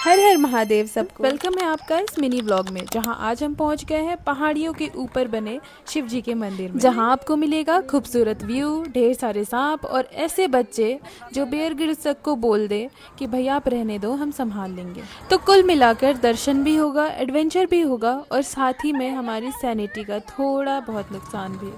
हर हर महादेव सबको वेलकम है आपका इस मिनी व्लॉग में, जहां आज हम पहुंच गए हैं पहाड़ियों के ऊपर बने शिव जी के मंदिर में, जहां आपको मिलेगा खूबसूरत व्यू, ढेर सारे सांप और ऐसे बच्चे जो बेयर ग्रिल्स तक को बोल दे कि भैया आप रहने दो, हम संभाल लेंगे। तो कुल मिलाकर दर्शन भी होगा, एडवेंचर भी होगा और साथ ही में हमारी सैनिटी का थोड़ा बहुत नुकसान भी,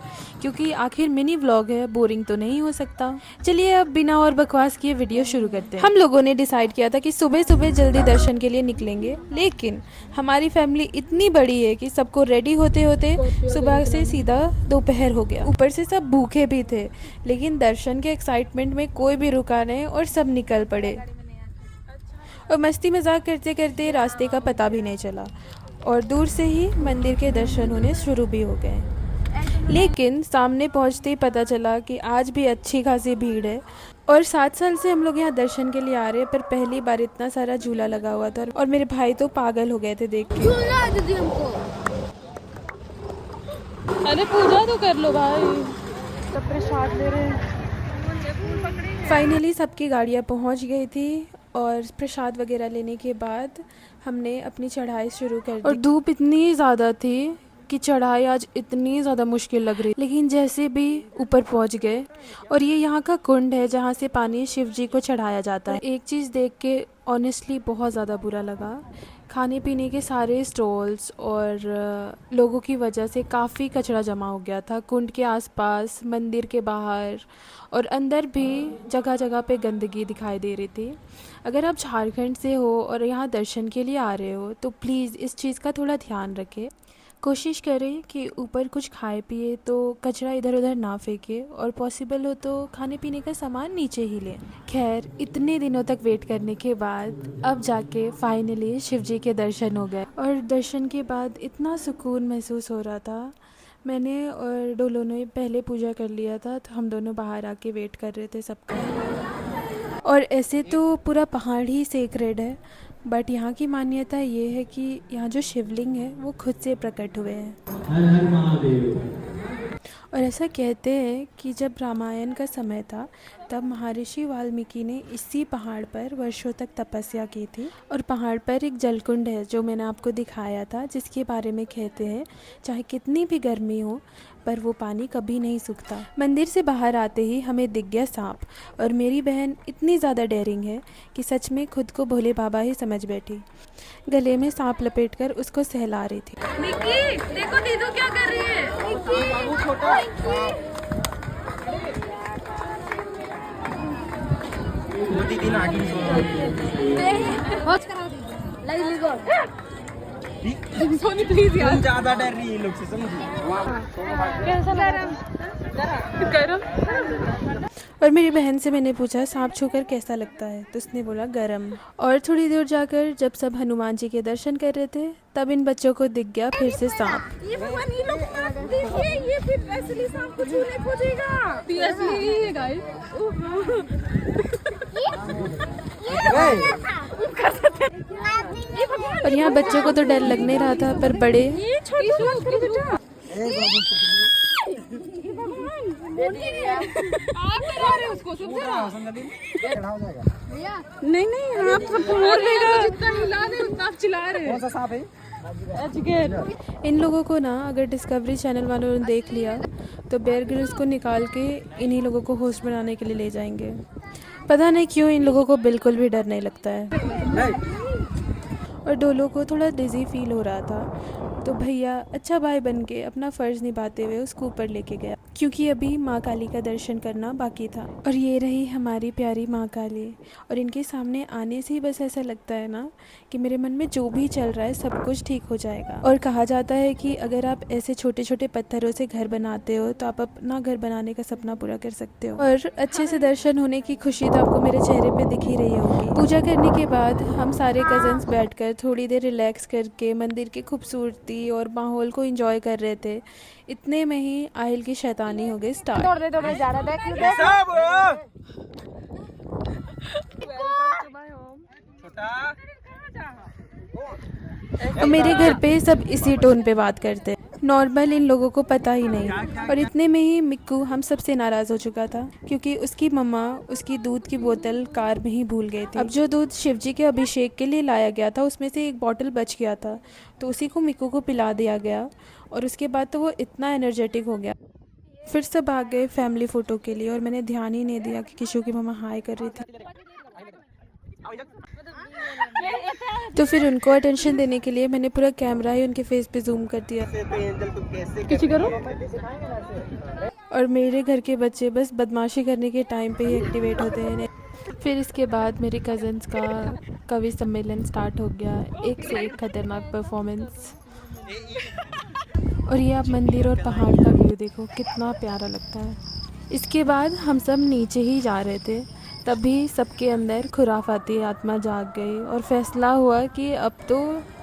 क्योंकि आखिर मिनी व्लॉग है, बोरिंग तो नहीं हो सकता। चलिए अब बिना और बकवास किए वीडियो शुरू करते हैं। हम लोगों ने डिसाइड किया था कि सुबह सुबह जल्दी दर्शन के लिए निकलेंगे, लेकिन हमारी फैमिली इतनी बड़ी है कि सबको रेडी होते होते सुबह से सीधा दोपहर हो गया। ऊपर से सब भूखे भी थे, लेकिन दर्शन के एक्साइटमेंट में कोई भी रुका नहीं और सब निकल पड़े और मस्ती मजाक करते करते रास्ते का पता भी नहीं चला और दूर से ही मंदिर के दर्शन होने शुरू भी हो गए। लेकिन सामने पहुंचते ही पता चला कि आज भी अच्छी खासी भीड़ है और 7 साल से हम लोग यहाँ दर्शन के लिए आ रहे हैं, पर पहली बार इतना सारा झूला लगा हुआ था और मेरे भाई तो पागल हो गए थे देख के। झूला दीदी हमको। अरे पूजा तो कर लो भाई, सब प्रसाद ले रहे हैं। फाइनली सबकी गाड़ियाँ पहुँच गई थी और प्रसाद वगैरह लेने के बाद हमने अपनी चढ़ाई शुरू कर दी और धूप इतनी ज़्यादा थी कि चढ़ाई आज इतनी ज़्यादा मुश्किल लग रही, लेकिन जैसे भी ऊपर पहुंच गए। और ये यहाँ का कुंड है जहाँ से पानी शिव जी को चढ़ाया जाता है। एक चीज़ देख के ऑनेस्टली बहुत ज़्यादा बुरा लगा, खाने पीने के सारे स्टॉल्स और लोगों की वजह से काफ़ी कचरा जमा हो गया था कुंड के आसपास, मंदिर के बाहर और अंदर भी जगह जगह पे गंदगी दिखाई दे रही थी। अगर आप झारखंड से हो और यहाँ दर्शन के लिए आ रहे हो तो प्लीज़ इस चीज़ का थोड़ा ध्यान रखें। कोशिश करें कि ऊपर कुछ खाए पिए तो कचरा इधर उधर ना फेंके और पॉसिबल हो तो खाने पीने का सामान नीचे ही लें। खैर इतने दिनों तक वेट करने के बाद अब जाके फाइनली शिव जी के दर्शन हो गए और दर्शन के बाद इतना सुकून महसूस हो रहा था। मैंने और डोलो ने पहले पूजा कर लिया था, तो हम दोनों बाहर आके वेट कर रहे थे सबका। और ऐसे तो पूरा पहाड़ ही सेक्रेड है, बट यहाँ की मान्यता ये है कि यहाँ जो शिवलिंग है वो खुद से प्रकट हुए हैं। हर हर महादेव। और ऐसा कहते हैं कि जब रामायण का समय था तब महर्षि वाल्मीकि ने इसी पहाड़ पर वर्षों तक तपस्या की थी और पहाड़ पर एक जलकुंड है जो मैंने आपको दिखाया था, जिसके बारे में कहते हैं चाहे कितनी भी गर्मी हो पर वो पानी कभी नहीं सूखता। मंदिर से बाहर आते ही हमें दिख गया सांप और मेरी बहन इतनी ज़्यादा डेयरिंग है कि सच में खुद को भोले बाबा ही समझ बैठी। गले में सांप लपेटकर उसको सहला रही थी। निक्की देखो दीदू क्या कर रही है। सोनी प्लीज यार, ज्यादा डर रही है लोग से, समझिए। और मेरी बहन से मैंने पूछा सांप छूकर कैसा लगता है, तो उसने बोला गरम। और थोड़ी दूर जाकर जब सब हनुमान जी के दर्शन कर रहे थे तब इन बच्चों को दिख गया फिर से सांप। ये भगवान ये लोग मत देखिए, ये फिर असली सांप को छूने खोजेगा। असली है गाइस। और यहाँ बच्चों को तो डर लग नहीं रहा था, पर बड़े ये छोटा मत करो बेटा। आप डरा रहे उसको, सुन नहीं नहीं आप सबको मार देगा। जितना हिला दे उतना आप चिल्ला रहे हैं। कौन सा सांप है? इन लोगों को ना अगर डिस्कवरी चैनल वालों ने देख लिया तो बेयर ग्रिल्स को निकाल के इन्हीं लोगों को होस्ट बनाने के लिए ले जाएंगे। पता नहीं क्यों इन लोगों को बिल्कुल भी डर नहीं लगता है। और डोलो को थोड़ा डिजी फील हो रहा था, तो भैया अच्छा भाई बन के अपना फ़र्ज़ निभाते हुए उसको ऊपर लेके गया, क्योंकि अभी माँ काली का दर्शन करना बाकी था। और ये रही हमारी प्यारी माँ काली, और इनके सामने आने से ही बस ऐसा लगता है ना कि मेरे मन में जो भी चल रहा है सब कुछ ठीक हो जाएगा। और कहा जाता है कि अगर आप ऐसे छोटे छोटे पत्थरों से घर बनाते हो तो आप अपना घर बनाने का सपना पूरा कर सकते हो। और अच्छे से दर्शन होने की खुशी तो आपको मेरे चेहरे पे दिख ही रही होगी। पूजा करने के बाद हम सारे कजन्स बैठकर थोड़ी देर रिलैक्स करके मंदिर की खूबसूरती और माहौल को एंजॉय कर रहे थे। इतने में ही आहिल की शैतानी हो गई स्टार्ट। दौड़े जा रहा और मेरे घर पे सब इसी टोन पे बात करते हैं। नॉर्मल इन लोगों को पता ही नहीं। और इतने में ही मिक्कू हम सबसे नाराज़ हो चुका था क्योंकि उसकी मम्मा उसकी दूध की बोतल कार में ही भूल गई थी। अब जो दूध शिवजी के अभिषेक के लिए लाया गया था उसमें से एक बॉटल बच गया था, तो उसी को मिक्कू को पिला दिया गया और उसके बाद तो वो इतना एनर्जेटिक हो गया। फिर सब आ गए फैमिली फ़ोटो के लिए और मैंने ध्यान ही नहीं दिया कि किशु की मम्मा हाय कर रही थी। तो फिर उनको अटेंशन देने के लिए मैंने पूरा कैमरा ही उनके फेस पे जूम कर दिया। किसी करो। और मेरे घर के बच्चे बस बदमाशी करने के टाइम पे ही एक्टिवेट होते हैं। फिर इसके बाद मेरे कज़न्स का कवि सम्मेलन स्टार्ट हो गया, एक से एक खतरनाक परफॉर्मेंस। और ये आप मंदिर और पहाड़ का व्यू देखो, कितना प्यारा लगता है। इसके बाद हम सब नीचे ही जा रहे थे, तभी सबके अंदर खुराफाती आत्मा जाग गई और फैसला हुआ कि अब तो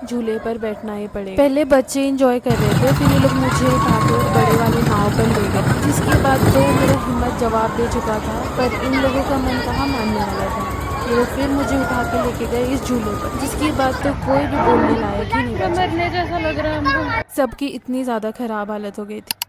झूले पर बैठना ही पड़ेगा। पहले बच्चे एंजॉय कर रहे थे, फिर ये लोग मुझे उठाकर बड़े वाले नाव पर ले गए, जिसके बाद तो मेरा हिम्मत जवाब दे चुका था, पर इन लोगों का मन कहाँ मानने वाला था। ये लोग फिर मुझे उठा के लेके गए इस झूले पर, जिसके बाद तो कोई भी बोलने लायक ही नहीं बचा। मरने जैसा लग रहा है हमको। सबकी इतनी ज़्यादा ख़राब हालत हो गई थी।